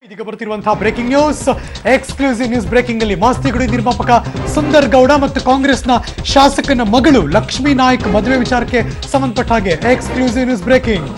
ಇದೀಗ ಬರ್ತಿರುವಂತಹ breaking news, exclusive news. Breaking ಅಲ್ಲಿ ಮಾಸ್ತಿಗುಡಿ ನಿರ್ಮಾಪಕ ಸುಂದರ್ ಗೌಡ ಮತ್ತು ಕಾಂಗ್ರೆಸ್ನ ಶಾಸಕನ ಮಗಳು ಲಕ್ಷ್ಮೀ ನಾಯ್ಕ್ ಮದುವೆ ವಿಚಾರಕ್ಕೆ ಸಂಬಂಧಪಟ್ಟ ಹಾಗೆ ಎಕ್ಸ್ಕ್ಲೂಸಿವ್ ನ್ಯೂಸ್ ಬ್ರೇಕಿಂಗ್.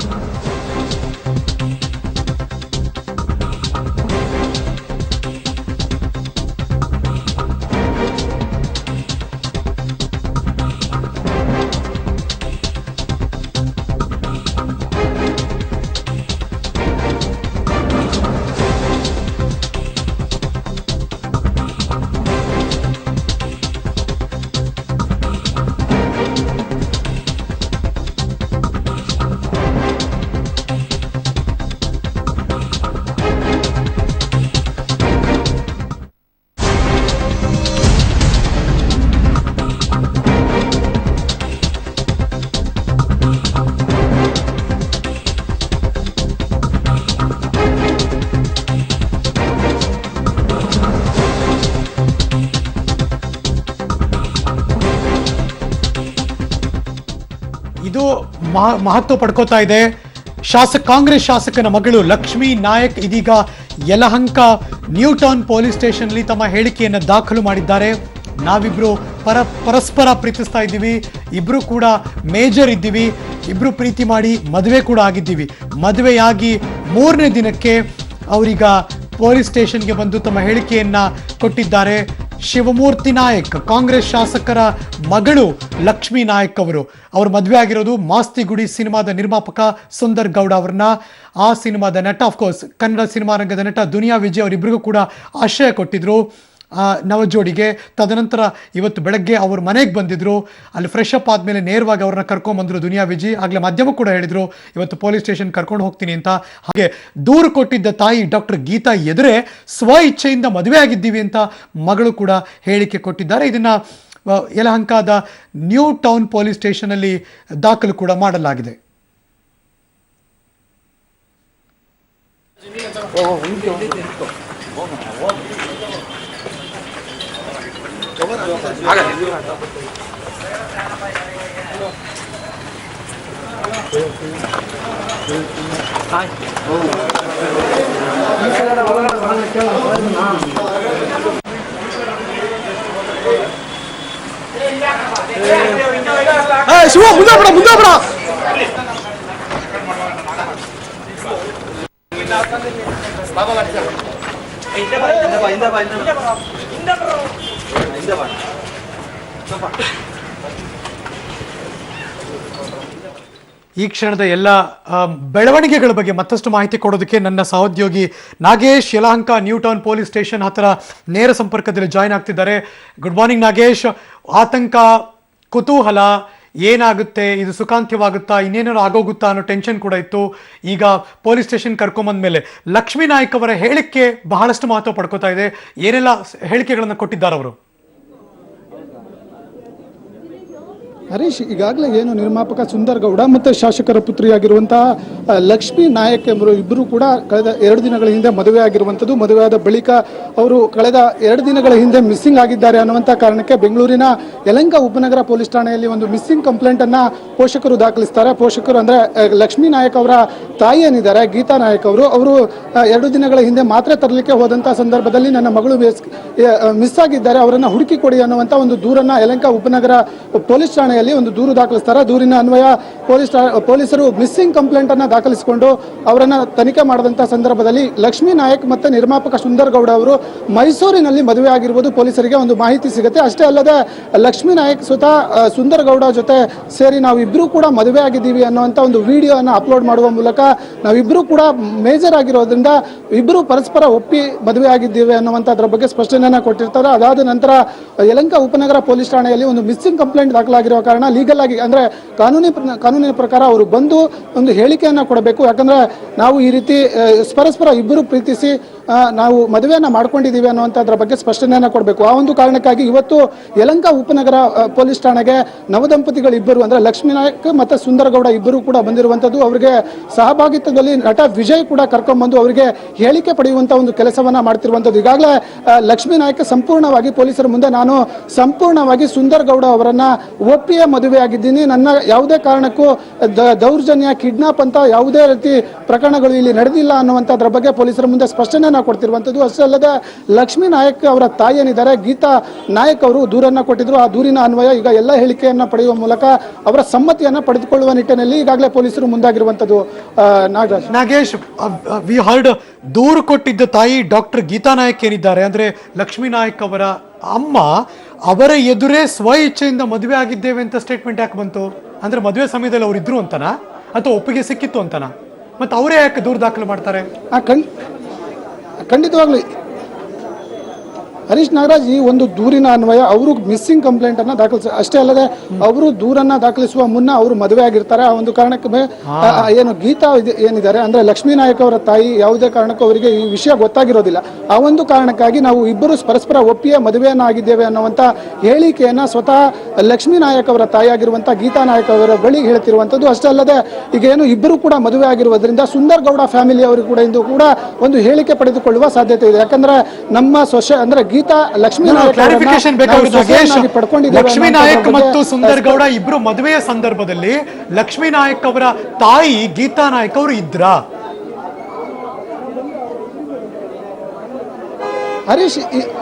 ಇದು ಮಹತ್ವ ಪಡ್ಕೋತಾ ಇದೆ. ಕಾಂಗ್ರೆಸ್ ಶಾಸಕನ ಮಗಳು ಲಕ್ಷ್ಮೀ ನಾಯಕ್ ಇದೀಗ Yelahanka new town police station ಅಲ್ಲಿ ತಮ್ಮ ಹೇಳಿಕೆಯನ್ನು ದಾಖಲು ಮಾಡಿದ್ದಾರೆ. ನಾವಿಬ್ರು ಪರಸ್ಪರ ಪ್ರೀತಿಸ್ತಾ ಇದ್ದೀವಿ, ಇಬ್ರು ಕೂಡ ಮೇಜರ್ ಇದ್ದೀವಿ, ಇಬ್ರು ಪ್ರೀತಿ ಮಾಡಿ ಮದುವೆ ಕೂಡ ಆಗಿದ್ದೀವಿ. ಮದುವೆಯಾಗಿ 3ನೇ ದಿನಕ್ಕೆ ಅವರೀಗ ಪೊಲೀಸ್ ಸ್ಟೇಷನ್ಗೆ ಬಂದು ತಮ್ಮ ಹೇಳಿಕೆಯನ್ನ ಕೊಟ್ಟಿದ್ದಾರೆ. ಶಿವಮೂರ್ತಿ ನಾಯಕ್, ಕಾಂಗ್ರೆಸ್ ಶಾಸಕರ ಮಗಳು ಲಕ್ಷ್ಮೀ ನಾಯಕ್ ಅವರು ಮದುವೆ ಆಗಿರೋದು ಮಾಸ್ತಿಗುಡಿ ಸಿನಿಮಾದ ನಿರ್ಮಾಪಕ ಸುಂದರ್ ಗೌಡ ಅವರನ್ನ. ಆ ಸಿನಿಮಾದ ನಟ, ಆಫ್ಕೋರ್ಸ್ ಕನ್ನಡ ಸಿನಿಮಾ ರಂಗದ ನಟ ದುನಿಯಾ ವಿಜಯ್ ಅವರಿಬ್ಬರಿಗೂ ಕೂಡ ಆಶ್ರಯ ಕೊಟ್ಟಿದ್ರು ನವಜೋಡಿಗೆ. ತದನಂತರ ಇವತ್ತು ಬೆಳಗ್ಗೆ ಅವ್ರ ಮನೆಗೆ ಬಂದಿದ್ರು. ಅಲ್ಲಿ ಫ್ರೆಶ್ ಅಪ್ ಆದಮೇಲೆ ನೇರವಾಗಿ ಅವ್ರನ್ನ ಕರ್ಕೊಂಡ್ಬಂದ್ರು ದುನಿಯಾ ವಿಜಯ್. ಆಗಲೇ ಮಾಧ್ಯಮ ಕೂಡ ಹೇಳಿದ್ರು ಇವತ್ತು ಪೊಲೀಸ್ ಸ್ಟೇಷನ್ ಕರ್ಕೊಂಡು ಹೋಗ್ತೀನಿ ಅಂತ. ಹಾಗೆ ದೂರು ಕೊಟ್ಟಿದ್ದ ತಾಯಿ ಡಾಕ್ಟರ್ ಗೀತಾ ಎದುರೇ ಸ್ವ ಇಚ್ಛೆಯಿಂದ ಮದುವೆ ಆಗಿದ್ದೀವಿ ಅಂತ ಮಗಳು ಕೂಡ ಹೇಳಿಕೆ ಕೊಟ್ಟಿದ್ದಾರೆ. ಇದನ್ನ ಯಲಹಂಕದ ನ್ಯೂ ಟೌನ್ ಪೊಲೀಸ್ ಸ್ಟೇಷನ್ ಅಲ್ಲಿ ದಾಖಲು ಕೂಡ ಮಾಡಲಾಗಿದೆ. ಶಿವ ಮುಂದೆ ಬಿಡ ಈ ಕ್ಷಣದ ಎಲ್ಲ ಬೆಳವಣಿಗೆಗಳ ಬಗ್ಗೆ ಮತ್ತಷ್ಟು ಮಾಹಿತಿ ಕೊಡೋದಕ್ಕೆ ನನ್ನ ಸಹೋದ್ಯೋಗಿ Nagesh Yelahanka new town police station ಹತ್ತಿರ ನೇರ ಸಂಪರ್ಕದಲ್ಲಿ ಜಾಯ್ನ್ ಆಗ್ತಿದ್ದಾರೆ. Good morning Nagesh. ಆತಂಕ, ಕುತೂಹಲ, ಏನಾಗುತ್ತೆ, ಇದು ಸುಖಾಂತ್ಯವಾಗುತ್ತಾ, ಇನ್ನೇನಾದ್ರು ಆಗೋಗುತ್ತಾ ಅನ್ನೋ ಟೆನ್ಷನ್ ಕೂಡ ಇತ್ತು. ಈಗ ಪೊಲೀಸ್ ಸ್ಟೇಷನ್ ಕರ್ಕೊಂಬಂದ್ಮೇಲೆ ಲಕ್ಷ್ಮೀ ನಾಯ್ಕ್ ಅವರ ಹೇಳಿಕೆ ಬಹಳಷ್ಟು ಮಹತ್ವ ಪಡ್ಕೋತಾ ಇದೆ. ಏನೆಲ್ಲ ಹೇಳಿಕೆಗಳನ್ನು ಕೊಟ್ಟಿದ್ದಾರೆ ಅವರು? ಹರೀಶ್, ಈಗಾಗಲೇ ಏನು ನಿರ್ಮಾಪಕ ಸುಂದರ್ ಗೌಡ ಮತ್ತು ಶಾಸಕರ ಪುತ್ರಿಯಾಗಿರುವಂತಹ ಲಕ್ಷ್ಮೀ ನಾಯಕ್ ಎಂಬರು ಇಬ್ಬರು ಕೂಡ ಕಳೆದ 2 ದಿನಗಳ ಹಿಂದೆ ಮದುವೆ ಆಗಿರುವಂಥದ್ದು. ಮದುವೆಯಾದ ಬಳಿಕ ಅವರು ಕಳೆದ 2 ದಿನಗಳ ಹಿಂದೆ ಮಿಸ್ಸಿಂಗ್ ಆಗಿದ್ದಾರೆ ಅನ್ನುವಂಥ ಕಾರಣಕ್ಕೆ ಬೆಂಗಳೂರಿನ ಯಲಹಂಕ ಉಪನಗರ ಪೊಲೀಸ್ ಠಾಣೆಯಲ್ಲಿ ಒಂದು ಮಿಸ್ಸಿಂಗ್ ಕಂಪ್ಲೇಂಟ್ ಅನ್ನ ಪೋಷಕರು ದಾಖಲಿಸ್ತಾರೆ. ಪೋಷಕರು ಅಂದ್ರೆ ಲಕ್ಷ್ಮೀ ನಾಯಕ್ ಅವರ ತಾಯಿ ಏನಿದ್ದಾರೆ ಗೀತಾ ನಾಯಕ್ ಅವರು 2 ದಿನಗಳ ಹಿಂದೆ ಮಾತ್ರೆ ತರಲಿಕ್ಕೆ ಹೋದಂಥ ಸಂದರ್ಭದಲ್ಲಿ ನನ್ನ ಮಗಳು ಮಿಸ್ ಆಗಿದ್ದಾರೆ, ಅವರನ್ನು ಹುಡುಕಿ ಕೊಡಿ ಅನ್ನುವಂಥ ಒಂದು ದೂರನ್ನ ಯಲಹಂಕ ಉಪನಗರ ಪೊಲೀಸ್ ಠಾಣೆಯಲ್ಲಿ ಒಂದು ದೂರು ದಾಖಲಿಸ್ತಾರೆ. ದೂರಿನ ಅನ್ವಯ ಪೊಲೀಸರು ಮಿಸ್ಸಿಂಗ್ ಕಂಪ್ಲೇಂಟ್ ಅನ್ನ ದಾಖಲಿಸಿಕೊಂಡು ಅವರನ್ನ ತನಿಖೆ ಮಾಡಿದಂತಹ ಸಂದರ್ಭದಲ್ಲಿ ಲಕ್ಷ್ಮೀ ನಾಯಕ್ ಮತ್ತೆ ನಿರ್ಮಾಪಕ ಸುಂದರ್ ಗೌಡ ಅವರು ಮೈಸೂರಿನಲ್ಲಿ ಮದುವೆ ಆಗಿರುವುದು ಪೊಲೀಸರಿಗೆ ಒಂದು ಮಾಹಿತಿ ಸಿಗುತ್ತೆ. ಅಷ್ಟೇ ಅಲ್ಲದೆ ಲಕ್ಷ್ಮೀ ನಾಯಕ್ ಸ್ವತಃ ಸುಂದರ್ ಗೌಡ ಜೊತೆ ಸೇರಿ ನಾವಿಬ್ರು ಕೂಡ ಮದುವೆ ಆಗಿದ್ದೀವಿ ಅನ್ನುವಂಥ ಒಂದು ವಿಡಿಯೋ ಅನ್ನ ಅಪ್ಲೋಡ್ ಮಾಡುವ ಮೂಲಕ ನಾವಿಬ್ರು ಕೂಡ ಮೇಜರ್ ಆಗಿರೋದ್ರಿಂದ ಇಬ್ಬರು ಪರಸ್ಪರ ಒಪ್ಪಿ ಮದುವೆ ಆಗಿದ್ದೀವಿ ಅನ್ನುವಂಥದ್ರ ಬಗ್ಗೆ ಸ್ಪಷ್ಟನೆಯನ್ನ ಕೊಟ್ಟಿರ್ತಾರೆ. ಅದಾದ ನಂತರ ಯಲಹಂಕ ಉಪನಗರ ಪೊಲೀಸ್ ಠಾಣೆಯಲ್ಲಿ ಒಂದು ಮಿಸ್ಸಿಂಗ್ ಕಂಪ್ಲೇಂಟ್ ದಾಖಲಾಗಿರುವ ಕಾರಣ ಲೀಗಲ್ ಆಗಿ ಅಂದ್ರೆ ಕಾನೂನಿನ ಪ್ರಕಾರ ಅವರು ಬಂದು ಒಂದು ಹೇಳಿಕೆಯನ್ನ ಕೊಡಬೇಕು. ಯಾಕಂದ್ರೆ ನಾವು ಈ ರೀತಿ ಪರಸ್ಪರ ಇಬ್ಬರು ಪ್ರೀತಿಸಿ ನಾವು ಮದುವೆಯನ್ನ ಮಾಡ್ಕೊಂಡಿದ್ದೀವಿ ಅನ್ನುವಂಥದ್ರ ಬಗ್ಗೆ ಸ್ಪಷ್ಟನೆಯನ್ನ ಕೊಡಬೇಕು. ಆ ಒಂದು ಕಾರಣಕ್ಕಾಗಿ ಇವತ್ತು ಯಲಹಂಕ ಉಪನಗರ ಪೊಲೀಸ್ ಠಾಣೆಗೆ ನವದಂಪತಿಗಳು ಇಬ್ಬರು ಅಂದ್ರೆ ಲಕ್ಷ್ಮೀ ನಾಯಕ್ ಮತ್ತೆ ಸುಂದರ್ ಗೌಡ ಇಬ್ಬರು ಕೂಡ ಬಂದಿರುವಂತದ್ದು. ಅವರಿಗೆ ಸಹಭಾಗಿತ್ವದಲ್ಲಿ ನಟ ವಿಜಯ್ ಕೂಡ ಕರ್ಕೊಂಡ್ಬಂದು ಅವರಿಗೆ ಹೇಳಿಕೆ ಪಡೆಯುವಂತ ಒಂದು ಕೆಲಸವನ್ನ ಮಾಡ್ತಿರುವಂತದ್ದು. ಈಗಾಗಲೇ ಲಕ್ಷ್ಮೀ ನಾಯಕ್ ಸಂಪೂರ್ಣವಾಗಿ ಪೊಲೀಸರ ಮುಂದೆ ನಾನು ಸಂಪೂರ್ಣವಾಗಿ ಸುಂದರ್ ಗೌಡ ಅವರನ್ನ ಒಪ್ಪಿಯೇ ಮದುವೆ ಆಗಿದ್ದೀನಿ, ನನ್ನ ಯಾವುದೇ ಕಾರಣಕ್ಕೂ ದೌರ್ಜನ್ಯ ಕಿಡ್ನಾಪ್ ಅಂತ ಯಾವುದೇ ರೀತಿ ಪ್ರಕರಣಗಳು ಇಲ್ಲಿ ನಡೆದಿಲ್ಲ ಅನ್ನುವಂಥದ್ರ ಬಗ್ಗೆ ಪೊಲೀಸರ ಮುಂದೆ ಸ್ಪಷ್ಟನೆಯನ್ನ ಕೊಡ್ತಿರುವಂಥದ್ದು. ಅಷ್ಟೇ ಅಲ್ಲದೆ ಲಕ್ಷ್ಮೀ ನಾಯಕ್ ಅವರ ತಾಯಿ ಏನಿದ್ದಾರೆ ಗೀತಾ ನಾಯಕ್ ಅವರು ದೂರನ್ನ ಕೊಟ್ಟಿದ್ರು. ಆ ದೂರಿನ ಅನ್ವಯ ಈಗ ಎಲ್ಲ ಹೇಳಿಕೆಯನ್ನ ಪಡೆಯುವ ಮೂಲಕ ಅವರ ಸಮ್ಮತಿಯನ್ನ ಪಡೆದುಕೊಳ್ಳುವ ನಿಟ್ಟಿನಲ್ಲಿ ಈಗಾಗಲೇ ಪೊಲೀಸರು ಮುಂದಾಗಿರುವಂಥದ್ದು. ನಾಗೇಶ್, ವಿ ಹರ್ಡ್ ದೂರು ಕೊಟ್ಟಿದ್ದ ತಾಯಿ ಡಾಕ್ಟರ್ ಗೀತಾ ನಾಯಕ್ ಏನಿದ್ದಾರೆ ಅಂದ್ರೆ ಲಕ್ಷ್ಮೀ ನಾಯಕ್ ಅವರ ಅಮ್ಮ, ಅವರ ಎದುರೇ ಸ್ವ ಇಚ್ಛೆಯಿಂದ ಮದುವೆ ಆಗಿದ್ದೇವೆ ಅಂತ ಸ್ಟೇಟ್ಮೆಂಟ್ ಯಾಕೆ ಬಂತು? ಅಂದ್ರೆ ಮದುವೆ ಸಮಯದಲ್ಲಿ ಅವ್ರು ಇದ್ರು ಅಂತನಾ ಅಥವಾ ಒಪ್ಪಿಗೆ ಸಿಕ್ಕಿತ್ತು ಅಂತನಾ? ಮತ್ತೆ ಅವರೇ ಯಾಕೆ ದೂರು ದಾಖಲು ಮಾಡ್ತಾರೆ? ಖಂಡಿತವಾಗ್ಲಿ ಹರೀಶ್ ನಾಗರಾಜ್, ಈ ಒಂದು ದೂರಿನ ಅನ್ವಯ ಅವರು ಮಿಸ್ಸಿಂಗ್ ಕಂಪ್ಲೇಂಟ್ ಅನ್ನ ದಾಖಲಿಸ, ಅಷ್ಟೇ ಅಲ್ಲದೆ ಅವರು ದೂರನ್ನ ದಾಖಲಿಸುವ ಮುನ್ನ ಅವರು ಮದುವೆ ಆಗಿರ್ತಾರೆ. ಆ ಒಂದು ಕಾರಣಕ್ಕೆ ಏನು ಗೀತಾ ಏನಿದ್ದಾರೆ ಅಂದ್ರೆ ಲಕ್ಷ್ಮೀ ನಾಯಕ್ ಅವರ ತಾಯಿ ಯಾವುದೇ ಕಾರಣಕ್ಕೂ ಅವರಿಗೆ ಈ ವಿಷಯ ಗೊತ್ತಾಗಿರೋದಿಲ್ಲ. ಆ ಒಂದು ಕಾರಣಕ್ಕಾಗಿ ನಾವು ಇಬ್ಬರು ಪರಸ್ಪರ ಒಪ್ಪಿಯೇ ಮದುವೆಯನ್ನ ಆಗಿದ್ದೇವೆ ಅನ್ನುವಂತ ಹೇಳಿಕೆಯನ್ನ ಸ್ವತಃ ಲಕ್ಷ್ಮೀ ನಾಯಕ್ ಅವರ ತಾಯಿ ಆಗಿರುವಂತ ಗೀತಾ ನಾಯಕ್ ಅವರ ಬಳಿ ಹೇಳ್ತಿರುವಂತದ್ದು. ಅಷ್ಟೇ ಅಲ್ಲದೆ ಈಗ ಏನು ಇಬ್ಬರು ಕೂಡ ಮದುವೆ ಆಗಿರುವುದರಿಂದ ಸುಂದರ್ ಗೌಡ ಫ್ಯಾಮಿಲಿ ಅವರು ಕೂಡ ಇಂದು ಕೂಡ ಒಂದು ಹೇಳಿಕೆ ಪಡೆದುಕೊಳ್ಳುವ ಸಾಧ್ಯತೆ ಇದೆ. ಯಾಕಂದ್ರೆ ನಮ್ಮ ಸೊಸೆ ಅಂದ್ರೆ ಲಕ್ಷ್ಮೀ ನಾಯಕ್ ಮತ್ತು ಸುಂದರ್ ಗೌಡ ಇಬ್ರು ಮದುವೆಯ ಸಂದರ್ಭದಲ್ಲಿ ಲಕ್ಷ್ಮೀ ನಾಯಕ್ ಅವರ ತಾಯಿ ಗೀತಾ ನಾಯಕ್ ಅವರು ಇದ್ರಾ? ಹರೀಶ್,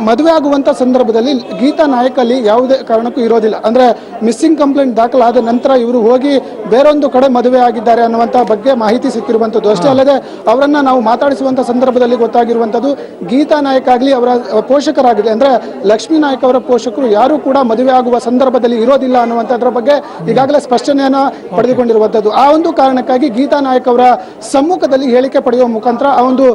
ಮದುವೆ ಆಗುವಂತ ಸಂದರ್ಭದಲ್ಲಿ ಗೀತಾ ನಾಯಕ್ ಅಲ್ಲಿ ಯಾವುದೇ ಕಾರಣಕ್ಕೂ ಇರೋದಿಲ್ಲ. ಅಂದ್ರೆ ಮಿಸ್ಸಿಂಗ್ ಕಂಪ್ಲೇಂಟ್ ದಾಖಲಾದ ನಂತರ ಇವರು ಹೋಗಿ ಬೇರೊಂದು ಕಡೆ ಮದುವೆ ಆಗಿದ್ದಾರೆ ಅನ್ನುವಂತ ಬಗ್ಗೆ ಮಾಹಿತಿ ಸಿಕ್ಕಿರುವಂತದ್ದು. ಅಷ್ಟೇ ಅಲ್ಲದೆ ಅವರನ್ನ ನಾವು ಮಾತಾಡಿಸುವಂತ ಸಂದರ್ಭದಲ್ಲಿ ಗೊತ್ತಾಗಿರುವಂತದ್ದು ಗೀತಾ ನಾಯಕ್ ಆಗಲಿ ಅವರ ಪೋಷಕರಾಗಿದೆ ಅಂದ್ರೆ ಲಕ್ಷ್ಮೀ ನಾಯಕ್ ಅವರ ಪೋಷಕರು ಯಾರು ಕೂಡ ಮದುವೆ ಆಗುವ ಸಂದರ್ಭದಲ್ಲಿ ಇರೋದಿಲ್ಲ ಅನ್ನುವಂಥದ್ರ ಬಗ್ಗೆ ಈಗಾಗಲೇ ಸ್ಪಷ್ಟನೆಯನ್ನ ಪಡೆದುಕೊಂಡಿರುವಂತದ್ದು. ಆ ಒಂದು ಕಾರಣಕ್ಕಾಗಿ ಗೀತಾ ನಾಯಕ್ ಅವರ ಸಮ್ಮುಖದಲ್ಲಿ ಹೇಳಿಕೆ ಪಡೆಯುವ ಮುಖಾಂತರ ಆ ಒಂದು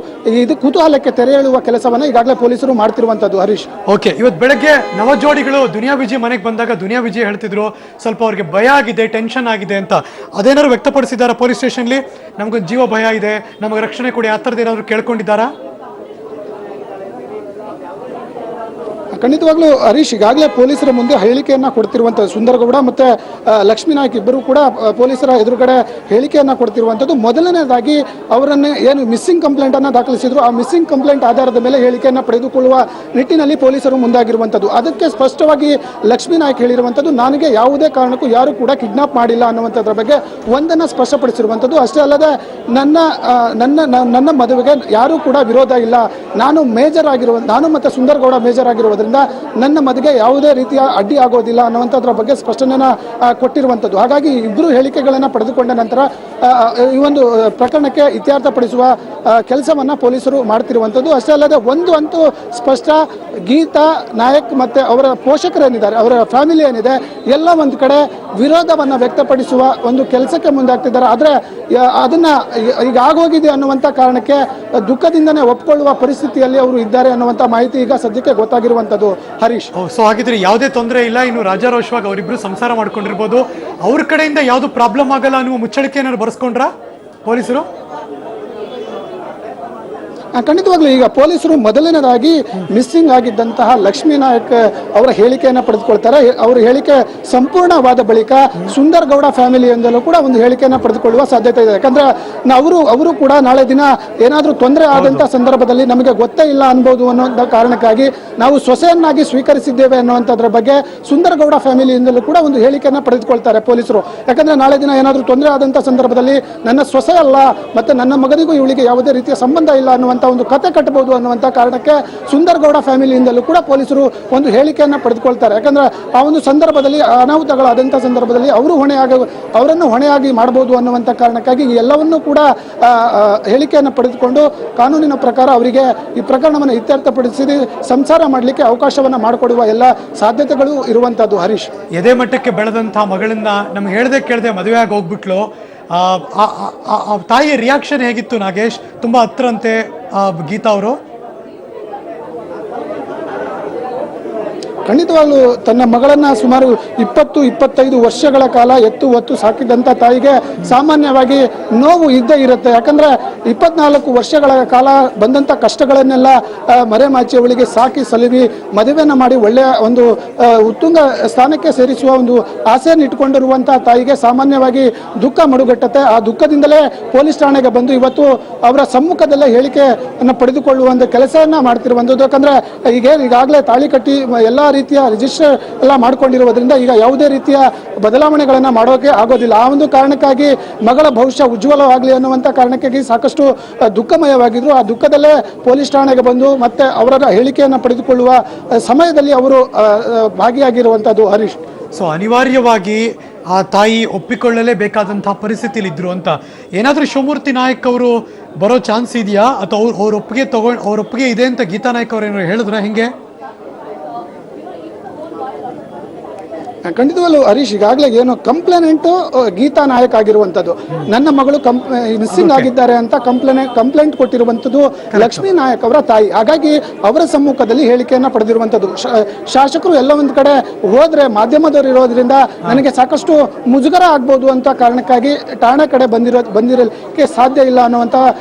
ಇದು ಕುತೂಹಲಕ್ಕೆ ತೆರೆ ಎಳುವ ಕೆಲಸವನ್ನ ಈಗಾಗಲೇ ಪೊಲೀಸರು ಮಾಡ್ತಿರುವಂತದ್ದು. ಹರೀಶ್, ಓಕೆ, ಇವತ್ತು ಬೆಳಗ್ಗೆ ನವಜೋಡಿಗಳು ದುನಿಯಾ ವಿಜಯ್ ಮನೆಗೆ ಬಂದಾಗ ದುನಿಯಾ ವಿಜಯ್ ಹೇಳ್ತಿದ್ರು ಸ್ವಲ್ಪ ಅವ್ರಿಗೆ ಭಯ ಆಗಿದೆ, ಟೆನ್ಷನ್ ಆಗಿದೆ ಅಂತ. ಅದೇನಾದ್ರು ವ್ಯಕ್ತಪಡಿಸಿದಾರ ಪೊಲೀಸ್ ಸ್ಟೇಷನ್ಲಿ? ನಮ್ಗೊಂದು ಜೀವ ಭಯ ಇದೆ, ನಮಗೆ ರಕ್ಷಣೆ ಕೊಡಿ, ಆ ಥರದ್ದು ಏನಾದ್ರು ಕೇಳ್ಕೊಂಡಿದ್ದಾರಾ? ಖಂಡಿತವಾಗ್ಲೂ ಹರೀಶ್, ಈಗಾಗಲೇ ಪೊಲೀಸರ ಮುಂದೆ ಹೇಳಿಕೆಯನ್ನ ಕೊಡ್ತಿರುವಂಥದ್ದು ಸುಂದರ್ ಗೌಡ ಮತ್ತೆ ಲಕ್ಷ್ಮೀ ನಾಯಕ್ ಇಬ್ಬರು ಕೂಡ ಪೊಲೀಸರ ಎದುರುಗಡೆ ಹೇಳಿಕೆಯನ್ನ ಕೊಡ್ತಿರುವಂಥದ್ದು. ಮೊದಲನೇದಾಗಿ ಅವರನ್ನೇ ಏನು ಮಿಸ್ಸಿಂಗ್ ಕಂಪ್ಲೇಂಟ್ ಅನ್ನ ದಾಖಲಿಸಿದ್ರು, ಆ ಮಿಸ್ಸಿಂಗ್ ಕಂಪ್ಲೇಂಟ್ ಆಧಾರದ ಮೇಲೆ ಹೇಳಿಕೆಯನ್ನ ಪಡೆದುಕೊಳ್ಳುವ ನಿಟ್ಟಿನಲ್ಲಿ ಪೊಲೀಸರು ಮುಂದಾಗಿರುವಂಥದ್ದು. ಅದಕ್ಕೆ ಸ್ಪಷ್ಟವಾಗಿ ಲಕ್ಷ್ಮೀ ನಾಯಕ್ ಹೇಳಿರುವಂಥದ್ದು, ನನಗೆ ಯಾವುದೇ ಕಾರಣಕ್ಕೂ ಯಾರು ಕೂಡ ಕಿಡ್ನಾಪ್ ಮಾಡಿಲ್ಲ ಅನ್ನುವಂಥದ್ರ ಬಗ್ಗೆ ಒಂದನ್ನು ಸ್ಪಷ್ಟಪಡಿಸಿರುವಂಥದ್ದು. ಅಷ್ಟೇ ಅಲ್ಲದೆ ನನ್ನ ಮದುವೆಗೆ ಯಾರೂ ಕೂಡ ವಿರೋಧ ಇಲ್ಲ, ನಾನು ಮತ್ತೆ ಸುಂದರ್ ಗೌಡ ಮೇಜರ್ ಆಗಿರುವುದರಿಂದ ನನ್ನ ಮದುವೆಗೆ ಯಾವುದೇ ರೀತಿಯ ಅಡ್ಡಿ ಆಗೋದಿಲ್ಲ ಅನ್ನುವಂಥದ್ರ ಬಗ್ಗೆ ಸ್ಪಷ್ಟನೆಯನ್ನ ಕೊಟ್ಟಿರುವಂಥದ್ದು. ಹಾಗಾಗಿ ಇಬ್ಬರು ಹೇಳಿಕೆಗಳನ್ನು ಪಡೆದುಕೊಂಡ ನಂತರ ಈ ಒಂದು ಪ್ರಕರಣಕ್ಕೆ ಇತ್ಯರ್ಥಪಡಿಸುವ ಕೆಲಸವನ್ನ ಪೊಲೀಸರು ಮಾಡ್ತಿರುವಂಥದ್ದು. ಅಷ್ಟೇ ಅಲ್ಲದೆ ಒಂದು ಅಂತೂ ಸ್ಪಷ್ಟ, ಗೀತಾ ನಾಯಕ್ ಮತ್ತೆ ಅವರ ಪೋಷಕರೇನಿದ್ದಾರೆ, ಅವರ ಫ್ಯಾಮಿಲಿ ಏನಿದೆ, ಎಲ್ಲ ಒಂದು ಕಡೆ ವಿರೋಧವನ್ನ ವ್ಯಕ್ತಪಡಿಸುವ ಒಂದು ಕೆಲಸಕ್ಕೆ ಮುಂದಾಗ್ತಿದ್ದಾರೆ. ಆದ್ರೆ ಅದನ್ನ ಈಗ ಆಗೋಗಿದೆ ಅನ್ನುವಂಥ ಕಾರಣಕ್ಕೆ ದುಃಖದಿಂದನೇ ಒಪ್ಪಿಕೊಳ್ಳುವ ಪರಿಸ್ಥಿತಿಯಲ್ಲಿ ಅವರು ಇದ್ದಾರೆ ಅನ್ನುವಂಥ ಮಾಹಿತಿ ಈಗ ಸದ್ಯಕ್ಕೆ ಗೊತ್ತಾಗಿರುವಂಥದ್ದು. ಹರೀಶ್, ಸೊ ಹಾಗಿದ್ರೆ ಯಾವುದೇ ತೊಂದರೆ ಇಲ್ಲ, ಇನ್ನು ರಾಜಾರೋಷವಾಗಿ ಅವರಿಬ್ರು ಸಂಸಾರ ಮಾಡ್ಕೊಂಡಿರ್ಬೋದು, ಅವ್ರ ಕಡೆಯಿಂದ ಯಾವ್ದು ಪ್ರಾಬ್ಲಮ್ ಆಗಲ್ಲ ಅನ್ನುವ ಮುಚ್ಚಳಿಕೆ ಏನಾದ್ರು ಬರ್ಸ್ಕೊಂಡ್ರ ಪೊಲೀಸರು? ಖಂಡಿತವಾಗ್ಲೂ ಈಗ ಪೊಲೀಸರು ಮೊದಲನೇದಾಗಿ ಮಿಸ್ಸಿಂಗ್ ಆಗಿದ್ದಂತಹ ಲಕ್ಷ್ಮೀ ನಾಯಕ್ ಅವರ ಹೇಳಿಕೆಯನ್ನು ಪಡೆದುಕೊಳ್ತಾರೆ. ಅವರ ಹೇಳಿಕೆ ಸಂಪೂರ್ಣವಾದ ಬಳಿಕ ಸುಂದರ್ ಗೌಡ ಫ್ಯಾಮಿಲಿಯಿಂದಲೂ ಕೂಡ ಒಂದು ಹೇಳಿಕೆಯನ್ನು ಪಡೆದುಕೊಳ್ಳುವ ಸಾಧ್ಯತೆ ಇದೆ. ಯಾಕಂದ್ರೆ ಅವರು ಕೂಡ ನಾಳೆ ದಿನ ಏನಾದರೂ ತೊಂದರೆ ಆದಂತಹ ಸಂದರ್ಭದಲ್ಲಿ ನಮಗೆ ಗೊತ್ತೇ ಇಲ್ಲ ಅನ್ಬೋದು ಅನ್ನೋ ಕಾರಣಕ್ಕಾಗಿ ನಾವು ಸೊಸೆಯನ್ನಾಗಿ ಸ್ವೀಕರಿಸಿದ್ದೇವೆ ಅನ್ನುವಂಥದ್ರ ಬಗ್ಗೆ ಸುಂದರ್ ಗೌಡ ಫ್ಯಾಮಿಲಿಯಿಂದಲೂ ಕೂಡ ಒಂದು ಹೇಳಿಕೆಯನ್ನು ಪಡೆದುಕೊಳ್ತಾರೆ ಪೊಲೀಸರು. ಯಾಕಂದ್ರೆ ನಾಳೆ ದಿನ ಏನಾದರೂ ತೊಂದರೆ ಆದಂತಹ ಸಂದರ್ಭದಲ್ಲಿ ನನ್ನ ಸೊಸೆ ಅಲ್ಲ ಮತ್ತೆ ನನ್ನ ಮಗನಿಗೂ ಇವಳಿಗೆ ಯಾವುದೇ ರೀತಿಯ ಸಂಬಂಧ ಇಲ್ಲ ಅನ್ನುವಂಥ ಒಂದು ಕತೆ ಕಟ್ಟಬಹುದು ಅನ್ನುವಂಥ ಕಾರಣಕ್ಕೆ ಸುಂದರ್ ಗೌಡ ಫ್ಯಾಮಿಲಿಯಿಂದಲೂ ಕೂಡ ಪೊಲೀಸರು ಒಂದು ಹೇಳಿಕೆಯನ್ನು ಪಡೆದುಕೊಳ್ತಾರೆ. ಯಾಕಂದ್ರೆ ಆ ಒಂದು ಸಂದರ್ಭದಲ್ಲಿ ಅನಾಹುತಗಳಾದಂಥ ಸಂದರ್ಭದಲ್ಲಿ ಅವರನ್ನು ಹೊಣೆಯಾಗಿ ಮಾಡಬಹುದು ಅನ್ನುವಂಥ ಕಾರಣಕ್ಕಾಗಿ ಎಲ್ಲವನ್ನೂ ಕೂಡ ಹೇಳಿಕೆಯನ್ನು ಪಡೆದುಕೊಂಡು ಕಾನೂನಿನ ಪ್ರಕಾರ ಅವರಿಗೆ ಈ ಪ್ರಕರಣವನ್ನು ಇತ್ಯರ್ಥಪಡಿಸಿ ಸಂಸಾರ ಮಾಡಲಿಕ್ಕೆ ಅವಕಾಶವನ್ನು ಮಾಡಿಕೊಡುವ ಎಲ್ಲ ಸಾಧ್ಯತೆಗಳು ಇರುವಂತದ್ದು. ಹರೀಶ್, ಎದೆ ಮಟ್ಟಕ್ಕೆ ಬೆಳೆದಂತಹ ಮಗಳನ್ನ ನಮ್ಗೆ ಹೇಳ್ದೆ ಕೇಳದೆ ಮದುವೆ ಆಗಿ ಹೋಗ್ಬಿಟ್ಲು. ತಾಯಿಯ ರಿಯಾಕ್ಷನ್ ಹೇಗಿತ್ತು ನಾಗೇಶ್? ತುಂಬಾ ಹತ್ರಂತೆ ಗೀತಾ ಅವರು. ಖಂಡಿತವಾಗ್ಲೂ ತನ್ನ ಮಗಳನ್ನ ಸುಮಾರು 20-25 ವರ್ಷಗಳ ಕಾಲ ಎತ್ತು ಹೊತ್ತು ಸಾಕಿದಂಥ ತಾಯಿಗೆ ಸಾಮಾನ್ಯವಾಗಿ ನೋವು ಇದ್ದೇ ಇರುತ್ತೆ. ಯಾಕಂದ್ರೆ 24 ವರ್ಷಗಳ ಕಾಲ ಬಂದಂಥ ಕಷ್ಟಗಳನ್ನೆಲ್ಲ ಮರೆಮಾಚಿ ಅವಳಿಗೆ ಸಾಕಿ ಸಲುವಿ ಮದುವೆನ ಮಾಡಿ ಒಳ್ಳೆಯ ಒಂದು ಉತ್ತುಂಗ ಸ್ಥಾನಕ್ಕೆ ಸೇರಿಸುವ ಒಂದು ಆಸೆಯನ್ನು ಇಟ್ಕೊಂಡಿರುವಂಥ ತಾಯಿಗೆ ಸಾಮಾನ್ಯವಾಗಿ ದುಃಖ ಮಡುಗಟ್ಟುತ್ತೆ. ಆ ದುಃಖದಿಂದಲೇ ಪೊಲೀಸ್ ಠಾಣೆಗೆ ಬಂದು ಇವತ್ತು ಅವರ ಸಮ್ಮುಖದಲ್ಲೇ ಹೇಳಿಕೆಯನ್ನು ಪಡೆದುಕೊಳ್ಳುವಂಥ ಕೆಲಸವನ್ನ ಮಾಡ್ತಿರುವಂಥದ್ದು. ಯಾಕಂದ್ರೆ ಈಗಾಗಲೇ ತಾಳಿ ಕಟ್ಟಿ ಎಲ್ಲ ರೀತಿಯ ರಿಜಿಸ್ಟರ್ ಎಲ್ಲ ಮಾಡ್ಕೊಂಡಿರುವುದರಿಂದ ಈಗ ಯಾವುದೇ ರೀತಿಯ ಬದಲಾವಣೆಗಳನ್ನು ಮಾಡೋಕೆ ಆಗೋದಿಲ್ಲ. ಆ ಒಂದು ಕಾರಣಕ್ಕಾಗಿ ಮಗಳ ಭವಿಷ್ಯ ಉಜ್ವಲವಾಗಲಿ ಅನ್ನುವಂಥ ಕಾರಣಕ್ಕಾಗಿ ಸಾಕಷ್ಟು ದುಃಖಮಯವಾಗಿದ್ರು. ಆ ದುಃಖದಲ್ಲೇ ಪೊಲೀಸ್ ಠಾಣೆಗೆ ಬಂದು ಮತ್ತೆ ಅವರ ಹೇಳಿಕೆಯನ್ನು ಪಡೆದುಕೊಳ್ಳುವ ಸಮಯದಲ್ಲಿ ಅವರು ಭಾಗಿಯಾಗಿರುವಂಥದ್ದು ಹರೀಶ್. ಸೊ ಅನಿವಾರ್ಯವಾಗಿ ಆ ತಾಯಿ ಒಪ್ಪಿಕೊಳ್ಳಲೇಬೇಕಾದಂತಹ ಪರಿಸ್ಥಿತಿಲಿ ಇದ್ರು ಅಂತ. ಏನಾದರೂ ಶಿವಮೂರ್ತಿ ನಾಯಕ್ ಅವರು ಬರೋ ಚಾನ್ಸ್ ಇದೆಯಾ, ಅಥವಾ ಅವ್ರ ಒಪ್ಪಿಗೆ ಇದೆ ಅಂತ ಗೀತಾ ನಾಯಕ್ ಅವ್ರು ಏನಾದ್ರು ಹೇಳಿದ್ರ ಹೆಂಗೆ? ಖಂಡಿತವಲ್ಲೂ ಹರೀಶ್, ಈಗಾಗಲೇ ಏನು ಕಂಪ್ಲೇನೆಂಟು ಗೀತಾ ನಾಯಕ್ ಆಗಿರುವಂಥದ್ದು, ನನ್ನ ಮಗಳು ಮಿಸ್ಸಿಂಗ್ ಆಗಿದ್ದಾರೆ ಅಂತ ಕಂಪ್ಲೇಂಟ್ ಕೊಟ್ಟಿರುವಂಥದ್ದು ಲಕ್ಷ್ಮೀ ನಾಯಕ್ ಅವರ ತಾಯಿ. ಹಾಗಾಗಿ ಅವರ ಸಮ್ಮುಖದಲ್ಲಿ ಹೇಳಿಕೆಯನ್ನು ಪಡೆದಿರುವಂಥದ್ದು. ಶಾಸಕರು ಎಲ್ಲ ಒಂದು ಕಡೆ ಹೋದ್ರೆ ಮಾಧ್ಯಮದವರು ಇರೋದ್ರಿಂದ ನನಗೆ ಸಾಕಷ್ಟು ಮುಜುಗರ ಆಗ್ಬೋದು ಅಂತ ಕಾರಣಕ್ಕಾಗಿ ಠಾಣೆ ಕಡೆ ಬಂದಿರಲಿಕ್ಕೆ ಸಾಧ್ಯ ಇಲ್ಲ ಅನ್ನುವಂಥ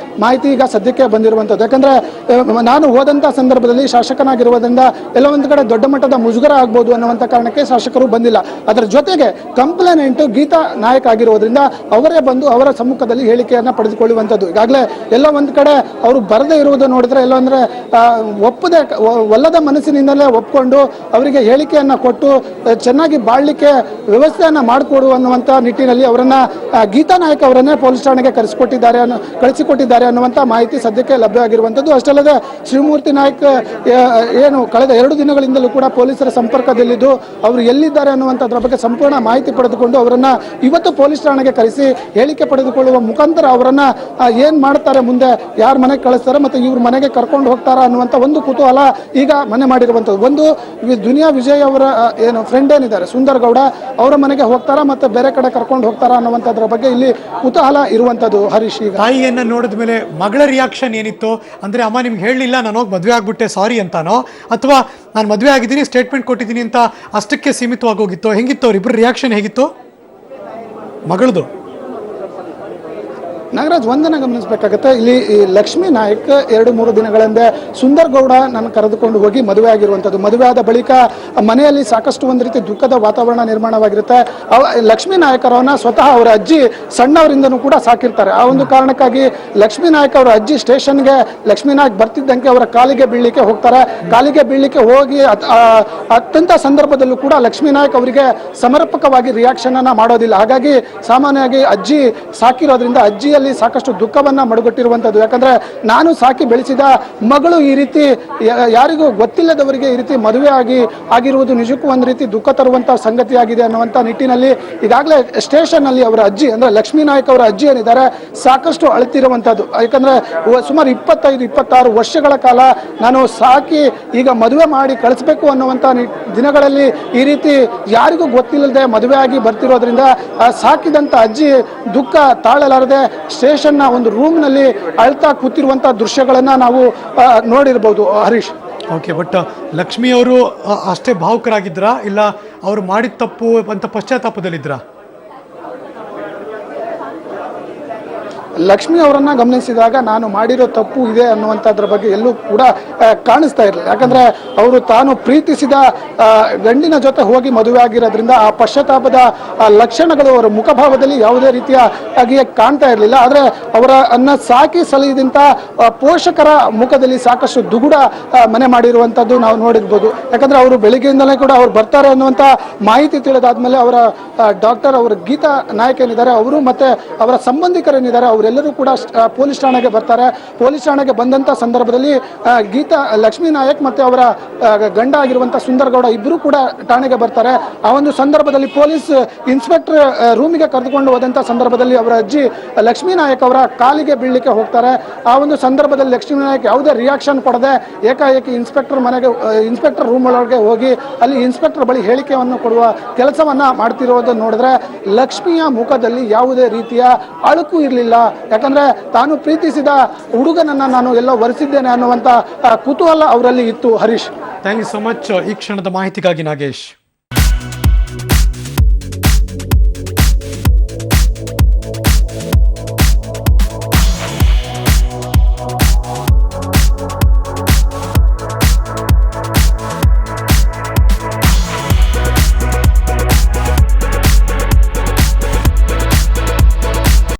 ಮಾಹಿತಿ ಈಗ ಸದ್ಯಕ್ಕೆ ಬಂದಿರುವಂಥದ್ದು. ಯಾಕಂದ್ರೆ ನಾನು ಹೋದಂಥ ಸಂದರ್ಭದಲ್ಲಿ ಶಾಸಕನಾಗಿರುವುದರಿಂದ ಎಲ್ಲ ಒಂದು ಕಡೆ ದೊಡ್ಡ ಮಟ್ಟದ ಮುಜುಗರ ಆಗ್ಬೋದು ಅನ್ನುವಂಥ ಕಾರಣಕ್ಕೆ ಶಾಸಕರು ಬಂದಿಲ್ಲ. ಅದರ ಜೊತೆಗೆ ಕಂಪ್ಲೇನೆಂಟ್ ಗೀತಾ ನಾಯಕ್ ಆಗಿರುವುದರಿಂದ ಅವರೇ ಬಂದು ಅವರ ಸಮ್ಮುಖದಲ್ಲಿ ಹೇಳಿಕೆಯನ್ನು ಪಡೆದುಕೊಳ್ಳುವಂಥದ್ದು. ಈಗಾಗಲೇ ಎಲ್ಲ ಒಂದು ಕಡೆ ಅವರು ಬರದೇ ಇರುವುದು ನೋಡಿದ್ರೆ ಎಲ್ಲ ಅಂದ್ರೆ ಒಲ್ಲದ ಮನಸ್ಸಿನಿಂದಲೇ ಒಪ್ಕೊಂಡು ಅವರಿಗೆ ಹೇಳಿಕೆಯನ್ನು ಕೊಟ್ಟು ಚೆನ್ನಾಗಿ ಬಾಳ್ಲಿಕ್ಕೆ ವ್ಯವಸ್ಥೆಯನ್ನು ಮಾಡಿಕೊಡು ಅನ್ನುವಂಥ ನಿಟ್ಟಿನಲ್ಲಿ ಅವರನ್ನ ಗೀತಾ ನಾಯಕ್ ಅವರನ್ನೇ ಪೊಲೀಸ್ ಠಾಣೆಗೆ ಕಳಿಸಿಕೊಟ್ಟಿದ್ದಾರೆ ಅನ್ನುವಂಥ ಮಾಹಿತಿ ಸದ್ಯಕ್ಕೆ ಲಭ್ಯವಾಗಿರುವಂಥದ್ದು. ಅಷ್ಟಲ್ಲದೆ ಶಿವಮೂರ್ತಿ ನಾಯಕ್ ಏನು ಕಳೆದ 2 ದಿನಗಳಿಂದಲೂ ಕೂಡ ಪೊಲೀಸರ ಸಂಪರ್ಕದಲ್ಲಿದ್ದು ಅವರು ಎಲ್ಲಿದ್ದಾರೆ ಅನ್ನುವಂಥದ್ರ ಬಗ್ಗೆ ಸಂಪೂರ್ಣ ಮಾಹಿತಿ ಪಡೆದುಕೊಂಡು ಅವರನ್ನ ಇವತ್ತು ಪೊಲೀಸ್ ಠಾಣೆಗೆ ಕರೆಸಿ ಹೇಳಿಕೆ ಪಡೆದುಕೊಳ್ಳುವ ಮುಖಾಂತರ ಅವರನ್ನ ಏನ್ ಮಾಡ್ತಾರೆ, ಮುಂದೆ ಯಾರ ಮನೆಗೆ ಕಳಿಸ್ತಾರೆ ಮತ್ತೆ ಇವ್ರ ಮನೆಗೆ ಕರ್ಕೊಂಡು ಹೋಗ್ತಾರ ಅನ್ನುವಂಥ ಒಂದು ಕುತೂಹಲ ಈಗ ಮನೆ ಮಾಡಿರುವಂಥದ್ದು. ಒಂದು ದುನಿಯಾ ವಿಜಯ್ ಅವರ ಏನು ಫ್ರೆಂಡ್ ಏನಿದ್ದಾರೆ ಸುಂದರ್ ಗೌಡ, ಅವರ ಮನೆಗೆ ಹೋಗ್ತಾರ ಮತ್ತೆ ಬೇರೆ ಕಡೆ ಕರ್ಕೊಂಡು ಹೋಗ್ತಾರ ಅನ್ನುವಂಥದ್ರ ಬಗ್ಗೆ ಇಲ್ಲಿ ಕುತೂಹಲ ಇರುವಂಥದ್ದು ಹರೀಶ್. ಈಗ ತಾಯಿಯನ್ನ ನೋಡಿದ ಮೇಲೆ ಮಗಳ ರಿಯಾಕ್ಷನ್ ಏನಿತ್ತು ಅಂದ್ರೆ, ಅಮ್ಮ ನಿಮ್ಗೆ ಹೇಳಲಿಲ್ಲ ನಾನು ಹೋಗಿ ಮದುವೆ ಆಗ್ಬಿಟ್ಟೆ ಸಾರಿ ಅಂತಾನೋ, ಅಥವಾ ನಾನು ಮದುವೆ ಆಗಿದ್ದೀನಿ ಸ್ಟೇಟ್ಮೆಂಟ್ ಕೊಟ್ಟಿದ್ದೀನಿ ಅಂತ ಅಷ್ಟಕ್ಕೆ ಸೀಮಿತವಾಗಿ ಹೋಗಿತ್ತು? ಹೆಂಗಿತ್ತು ಅವ್ರಿಬ್ರು ರಿಯಾಕ್ಷನ್ ಹೇಗಿತ್ತು ಮಗಳದು? ನಾಗರಾಜ್, ಒಂದನ್ನು ಗಮನಿಸಬೇಕಾಗತ್ತೆ. ಇಲ್ಲಿ ಈ ಲಕ್ಷ್ಮೀ ನಾಯಕ್ 2-3 ದಿನಗಳ ಹಿಂದೆ ಸುಂದರ್ ಗೌಡ ನಾನು ಕರೆದುಕೊಂಡು ಹೋಗಿ ಮದುವೆ ಆಗಿರುವಂಥದ್ದು. ಮದುವೆ ಆದ ಬಳಿಕ ಮನೆಯಲ್ಲಿ ಸಾಕಷ್ಟು ಒಂದು ರೀತಿ ದುಃಖದ ವಾತಾವರಣ ನಿರ್ಮಾಣವಾಗಿರುತ್ತೆ. ಲಕ್ಷ್ಮೀ ನಾಯಕ್ ಅವರನ್ನ ಸ್ವತಃ ಅವರ ಅಜ್ಜಿ ಸಣ್ಣವರಿಂದನೂ ಕೂಡ ಸಾಕಿರ್ತಾರೆ. ಆ ಒಂದು ಕಾರಣಕ್ಕಾಗಿ ಲಕ್ಷ್ಮೀ ನಾಯಕ್ ಅವರ ಅಜ್ಜಿ ಸ್ಟೇಷನ್ಗೆ ಲಕ್ಷ್ಮೀ ನಾಯಕ್ ಬರ್ತಿದ್ದಂಗೆ ಅವರ ಕಾಲಿಗೆ ಬೀಳಲಿಕ್ಕೆ ಹೋಗ್ತಾರೆ. ಕಾಲಿಗೆ ಬೀಳಲಿಕ್ಕೆ ಹೋಗಿ ಅತ್ಯಂತ ಸಂದರ್ಭದಲ್ಲೂ ಕೂಡ ಲಕ್ಷ್ಮೀ ನಾಯಕ್ ಅವರಿಗೆ ಸಮರ್ಪಕವಾಗಿ ರಿಯಾಕ್ಷನ್ ಅನ್ನ ಮಾಡೋದಿಲ್ಲ. ಹಾಗಾಗಿ ಸಾಮಾನ್ಯವಾಗಿ ಅಜ್ಜಿ ಸಾಕಿರೋದ್ರಿಂದ ಅಜ್ಜಿಯಲ್ಲಿ ಸಾಕಷ್ಟು ದುಃಖವನ್ನ ಮಡುಗಟ್ಟಿರುವಂಥದ್ದು. ಯಾಕಂದ್ರೆ ನಾನು ಸಾಕಿ ಬೆಳೆಸಿದ ಮಗಳು ಈ ರೀತಿ ಯಾರಿಗೂ ಗೊತ್ತಿಲ್ಲದವರಿಗೆ ಈ ರೀತಿ ಮದುವೆ ಆಗಿರುವುದು ನಿಜಕ್ಕೂ ಒಂದು ರೀತಿ ದುಃಖ ತರುವಂತಹ ಸಂಗತಿಯಾಗಿದೆ ಅನ್ನುವಂಥ ನಿಟ್ಟಿನಲ್ಲಿ ಈಗಾಗಲೇ ಸ್ಟೇಷನ್ ಅಲ್ಲಿ ಅವರ ಅಜ್ಜಿ ಅಂದ್ರೆ ಲಕ್ಷ್ಮೀ ನಾಯಕ್ ಅವರ ಅಜ್ಜಿ ಏನಿದ್ದಾರೆ ಸಾಕಷ್ಟು ಅಳುತ್ತಿರುವಂಥದ್ದು. ಯಾಕಂದ್ರೆ ಸುಮಾರು 25-26 ವರ್ಷಗಳ ಕಾಲ ನಾನು ಸಾಕಿ ಈಗ ಮದುವೆ ಮಾಡಿ ಕಳಿಸ್ಬೇಕು ಅನ್ನುವಂಥ ದಿನಗಳಲ್ಲಿ ಈ ರೀತಿ ಯಾರಿಗೂ ಗೊತ್ತಿಲ್ಲದೆ ಮದುವೆ ಆಗಿ ಬರ್ತಿರೋದ್ರಿಂದ ಸಾಕಿದಂತ ಅಜ್ಜಿ ದುಃಖ ತಾಳಲಾರದೆ ಸ್ಟೇಷನ್ನ ಒಂದು ರೂಮ್ನಲ್ಲಿ ಅಳ್ತಾ ಕೂತಿರುವಂತಹ ದೃಶ್ಯಗಳನ್ನ ನಾವು ನೋಡಿರ್ಬೋದು ಹರೀಶ್. ಓಕೆ, ಬಟ್ ಲಕ್ಷ್ಮಿ ಅವರು ಅಷ್ಟೇ ಭಾವುಕರಾಗಿದ್ರಾ, ಇಲ್ಲ ಅವರು ಮಾಡಿದ ತಪ್ಪು ಅಂತ ಪಶ್ಚಾತ್ತಾಪದಲ್ಲಿದ್ರಾ? ಲಕ್ಷ್ಮಿ ಅವರನ್ನ ಗಮನಿಸಿದಾಗ ನಾನು ಮಾಡಿರೋ ತಪ್ಪು ಇದೆ ಅನ್ನುವಂಥದ್ರ ಬಗ್ಗೆ ಎಲ್ಲೂ ಕೂಡ ಕಾಣಿಸ್ತಾ ಇರಲಿಲ್ಲ. ಯಾಕಂದ್ರೆ ಅವರು ತಾನು ಪ್ರೀತಿಸಿದ ಗಂಡಿನ ಜೊತೆ ಹೋಗಿ ಮದುವೆ ಆಗಿರೋದ್ರಿಂದ ಆ ಪಶ್ಚಾತ್ತಾಪದ ಲಕ್ಷಣಗಳು ಅವರ ಮುಖಭಾವದಲ್ಲಿ ಯಾವುದೇ ರೀತಿಯ ಹಾಗೆ ಕಾಣ್ತಾ ಇರಲಿಲ್ಲ. ಆದರೆ ಅವರನ್ನ ಸಾಕಿ ಸಲಹಿದಂತ ಪೋಷಕರ ಮುಖದಲ್ಲಿ ಸಾಕಷ್ಟು ದುಗುಡ ಮನೆ ಮಾಡಿರುವಂಥದ್ದು ನಾವು ನೋಡಿರ್ಬೋದು. ಯಾಕಂದ್ರೆ ಅವರು ಬೆಳಿಗ್ಗೆಯಿಂದಲೇ ಕೂಡ ಅವ್ರು ಬರ್ತಾರೆ ಅನ್ನುವಂಥ ಮಾಹಿತಿ ತಿಳಿದಾದ್ಮೇಲೆ ಅವರ ಡಾಕ್ಟರ್ ಅವರ ಗೀತಾ ನಾಯಕ್ ಏನಿದ್ದಾರೆ ಅವರು ಮತ್ತೆ ಅವರ ಸಂಬಂಧಿಕರೇನಿದ್ದಾರೆ ಅವರೆಲ್ಲರೂ ಕೂಡ ಪೊಲೀಸ್ ಠಾಣೆಗೆ ಬರ್ತಾರೆ. ಪೊಲೀಸ್ ಠಾಣೆಗೆ ಬಂದಂತ ಸಂದರ್ಭದಲ್ಲಿ ಗೀತಾ ಲಕ್ಷ್ಮೀ ನಾಯಕ್ ಮತ್ತೆ ಅವರ ಗಂಡ ಆಗಿರುವಂತಹ ಸುಂದರ್ ಗೌಡ ಇಬ್ಬರು ಕೂಡ ಠಾಣೆಗೆ ಬರ್ತಾರೆ. ಆ ಒಂದು ಸಂದರ್ಭದಲ್ಲಿ ಪೊಲೀಸ್ ಇನ್ಸ್ಪೆಕ್ಟರ್ ರೂಮಿಗೆ ಕರೆದುಕೊಂಡು ಹೋದಂತ ಸಂದರ್ಭದಲ್ಲಿ ಅವರ ಅಜ್ಜಿ ಲಕ್ಷ್ಮೀ ನಾಯಕ್ ಅವರ ಕಾಲಿಗೆ ಬೀಳಲಿಕ್ಕೆ ಹೋಗ್ತಾರೆ. ಆ ಒಂದು ಸಂದರ್ಭದಲ್ಲಿ ಲಕ್ಷ್ಮೀ ನಾಯಕ್ ಯಾವುದೇ ರಿಯಾಕ್ಷನ್ ಕೊಡದೆ ಏಕಾಏಕಿ ಇನ್ಸ್ಪೆಕ್ಟರ್ ರೂಮ್ ಒಳಗೆ ಹೋಗಿ ಅಲ್ಲಿ ಇನ್ಸ್ಪೆಕ್ಟರ್ ಬಳಿ ಹೇಳಿಕೆಯನ್ನು ಕೊಡುವ ಕೆಲಸವನ್ನ ಮಾಡ್ತಿರೋದನ್ನು ನೋಡಿದ್ರೆ ಲಕ್ಷ್ಮಿಯ ಮುಖದಲ್ಲಿ ಯಾವುದೇ ರೀತಿಯ ಅಳುಕು ಇರಲಿಲ್ಲ. ಯಾಕಂದ್ರೆ ತಾನು ಪ್ರೀತಿಸಿದ ಹುಡುಗನನ್ನ ನಾನು ಎಲ್ಲೋ ವರಿಸಿದ್ದೇನೆ ಅನ್ನುವಂತ ಕುತೂಹಲ ಅವರಲ್ಲಿ ಇತ್ತು Harish. Thank you so much ಈ ಕ್ಷಣದ ಮಾಹಿತಿಗಾಗಿ ನಾಗೇಶ್.